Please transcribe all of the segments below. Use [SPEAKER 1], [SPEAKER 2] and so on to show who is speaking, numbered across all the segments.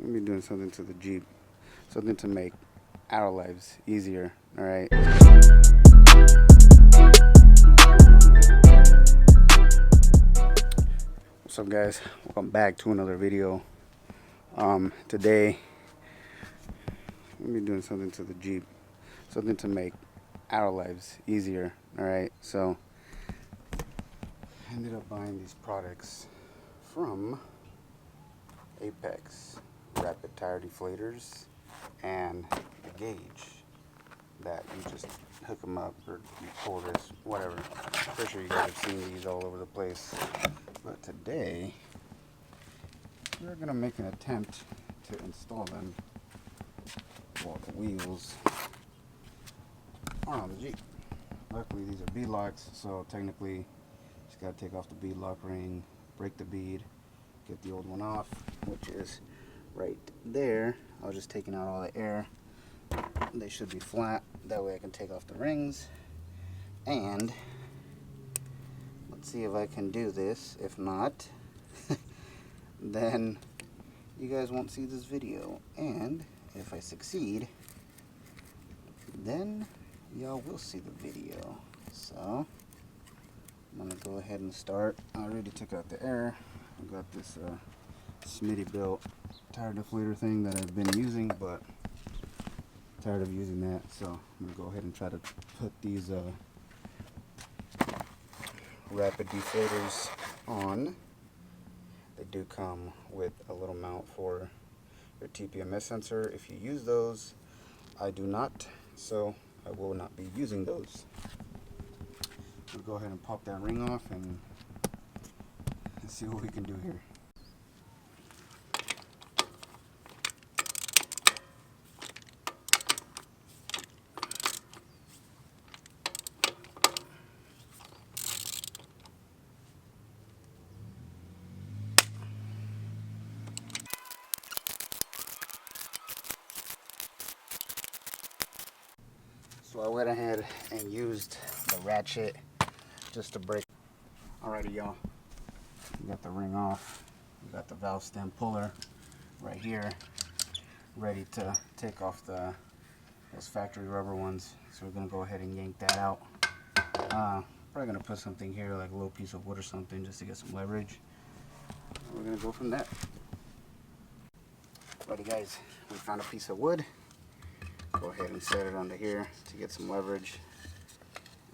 [SPEAKER 1] We'll be doing something to the Jeep, something to make our lives easier. All right. What's up, guys? Welcome back to another video. Today we'll be doing something to the Jeep, something to make our lives easier. All right. So I ended up buying these products from Apex, rapid tire deflators, and a gauge that you just hook them up, or you pull this, whatever. I'm pretty sure you guys have seen these all over the place. But today we're gonna make an attempt to install them while the wheels are on the Jeep. Luckily these are bead locks, so technically just gotta take off the bead lock ring, break the bead, get the old one off, which is right there. I was just taking out all the air. They should be flat, that way I can take off the rings. And let's see if I can do this. If not, then you guys won't see this video. And if I succeed, then y'all will see the video. So I'm gonna go ahead and start. I already took out the air. I've got this Smitty built tire deflator thing that I've been using, but tired of using that, so I'm gonna go ahead and try to put these rapid deflators on. They do come with a little mount for your TPMS sensor. If you use those, I do not, so I will not be using those. We'll go ahead and pop that ring off and see what we can do here. So I went ahead and used the ratchet just to break. Alrighty, y'all. We got the ring off. We got the valve stem puller right here, ready to take off those factory rubber ones. So we're gonna go ahead and yank that out. Probably gonna put something here, like a little piece of wood or something, just to get some leverage. We're gonna go from there. Alrighty, guys. We found a piece of wood. Go ahead and set it under here to get some leverage,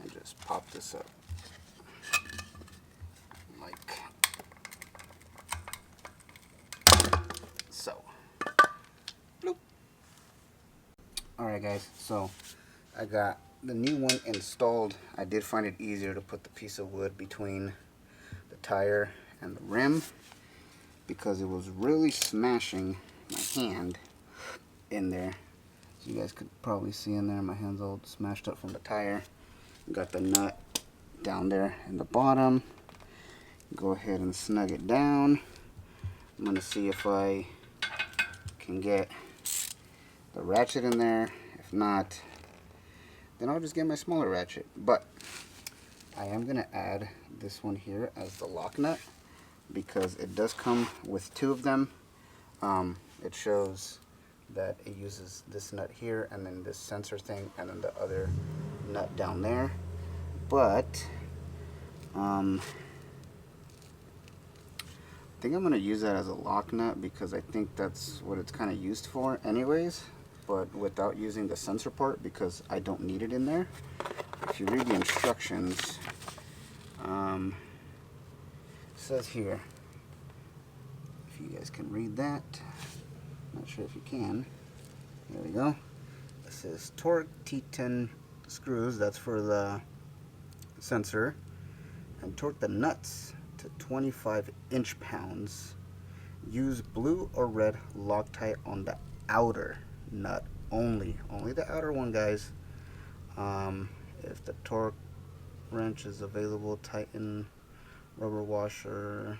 [SPEAKER 1] and just pop this up like so. Bloop. Alright, guys, so I got the new one installed. I did find it easier to put the piece of wood between the tire and the rim because it was really smashing my hand in there. So you guys could probably see in there, my hand's all smashed up from the tire. Got the nut down there in the bottom. Go ahead and snug it down. I'm gonna see if I can get the ratchet in there. If not, then I'll just get my smaller ratchet. But I am gonna add this one here as the lock nut because it does come with two of them. It shows that it uses this nut here and then this sensor thing and then the other nut down there. But I think I'm going to use that as a lock nut because I think that's what it's kind of used for anyways, but without using the sensor part because I don't need it in there. If you read the instructions, it says here, if you guys can read that, not sure if you can. There we go. It says torque T10 screws, that's for the sensor, and torque the nuts to 25 inch-pounds. Use blue or red Loctite on the outer nut only. Only the outer one, guys. If the torque wrench is available, tighten rubber washer.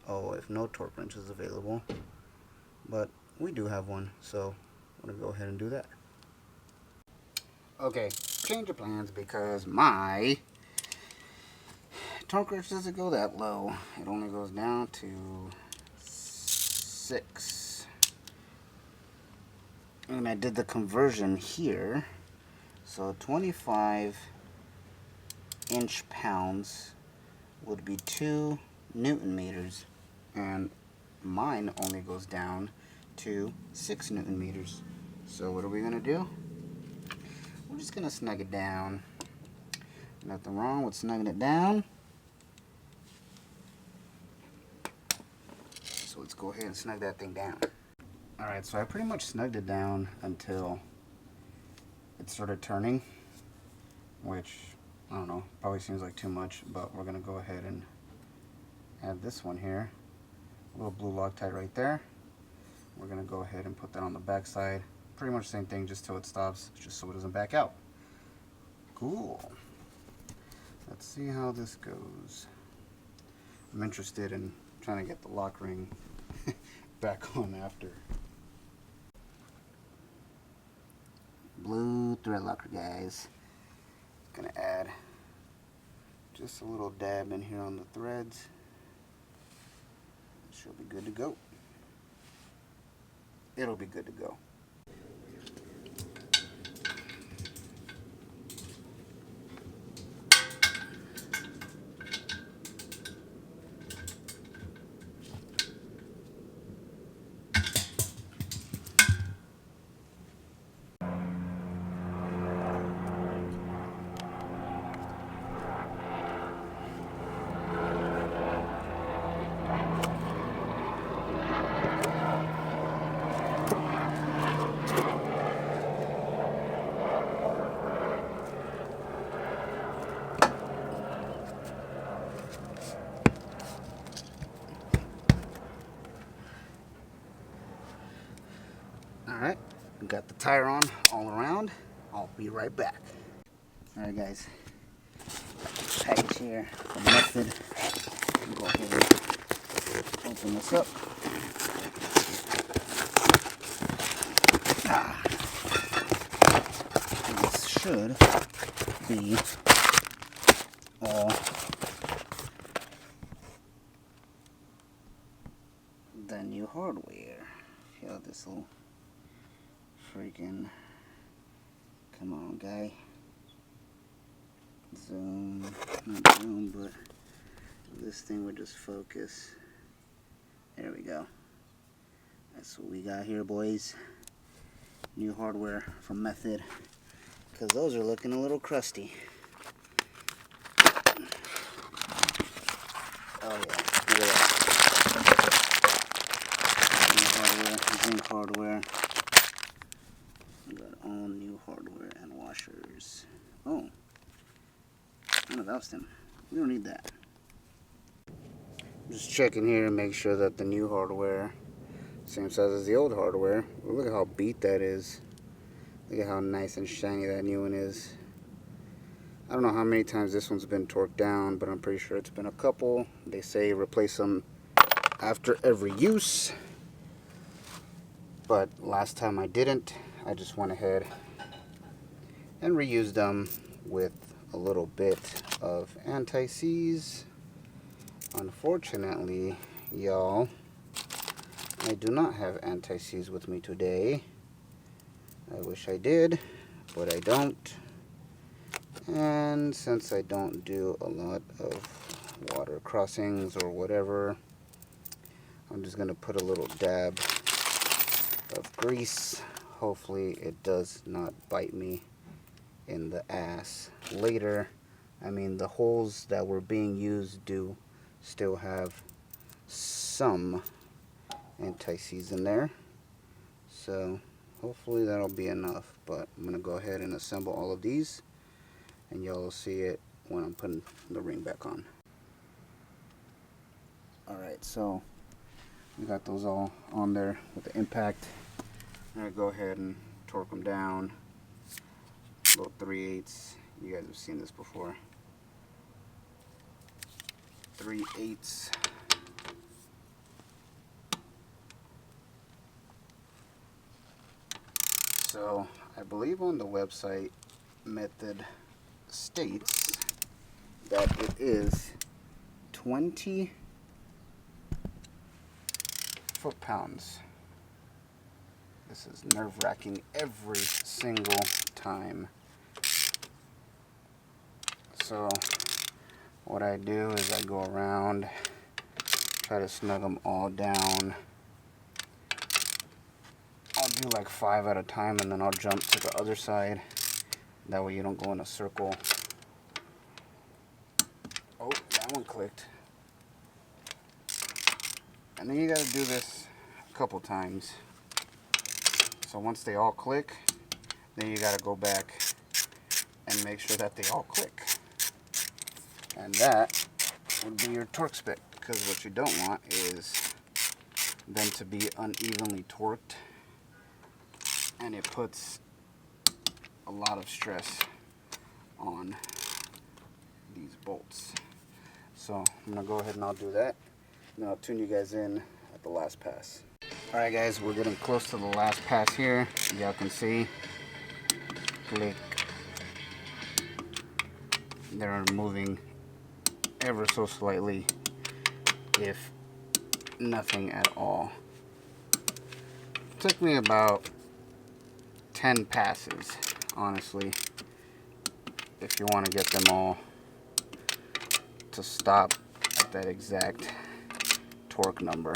[SPEAKER 1] Oh, if no torque wrench is available. But we do have one, so I'm gonna go ahead and do that. Okay, change of plans because my torque wrench doesn't go that low. It only goes down to 6. And I did the conversion here. So 25 inch pounds would be 2 Newton meters, and mine only goes down to 6 Newton meters. So what are we gonna do? We're just gonna snug it down. Nothing wrong with snugging it down. So let's go ahead and snug that thing down. Alright, so I pretty much snugged it down until it started turning, which, I don't know, probably seems like too much, but we're gonna go ahead and add this one here. A little blue Loctite right there. We're gonna go ahead and put that on the back side. Pretty much the same thing, just till it stops, just so it doesn't back out. Cool. Let's see how this goes. I'm interested in trying to get the lock ring back on after. Blue thread locker, guys. Gonna add just a little dab in here on the threads. She'll be good to go. It'll be good to go. Alright, we got the tire on all around. I'll be right back. Alright guys, package here from Method. Go ahead and open this up. This should be all the new hardware. Feel this little freaking, come on guy, zoom, not zoom, but this thing would just focus. There we go. That's what we got here, boys. New hardware from Method, because those are looking a little crusty. Oh yeah, look at that. New hardware, zinc hardware. We got all new hardware and washers. Oh, none of those them. We don't need that. Just checking here to make sure that the new hardware, same size as the old hardware. Well, look at how beat that is. Look at how nice and shiny that new one is. I don't know how many times this one's been torqued down, but I'm pretty sure it's been a couple. They say replace them after every use, but last time I didn't. I just went ahead and reused them with a little bit of anti-seize. Unfortunately, y'all, I do not have anti-seize with me today. I wish I did, but I don't. And since I don't do a lot of water crossings or whatever, I'm just going to put a little dab of grease. Hopefully it does not bite me in the ass later. I mean, the holes that were being used do still have some anti-seize in there, so hopefully that'll be enough. But I'm gonna go ahead and assemble all of these, and y'all will see it when I'm putting the ring back on. Alright, so we got those all on there with the impact. I'm gonna go ahead and torque them down. Little 3/8. You guys have seen this before. 3/8. So I believe on the website Method states that it is 20 foot-pounds. This is nerve-wracking every single time. So what I do is I go around, try to snug them all down. I'll do like 5 at a time, and then I'll jump to the other side. That way you don't go in a circle. Oh, that one clicked. And then you gotta do this a couple times. So once they all click, then you gotta go back and make sure that they all click. And that would be your torque spec, because what you don't want is them to be unevenly torqued, and it puts a lot of stress on these bolts. So I'm gonna go ahead and I'll do that, and then I'll tune you guys in at the last pass. Alright guys, we're getting close to the last pass here. Y'all can see, click. They're moving ever so slightly, if nothing at all. Took me about 10 passes, honestly, if you want to get them all to stop at that exact torque number.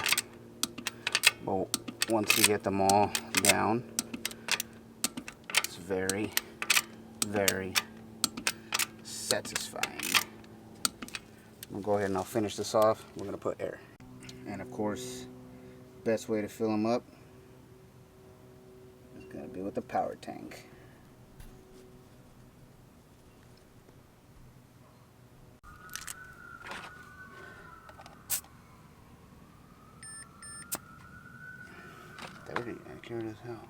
[SPEAKER 1] But once you get them all down, it's very, very satisfying. I'm gonna go ahead and I'll finish this off. We're gonna put air. And of course, best way to fill them up is gonna be with the power tank. That would be accurate as hell.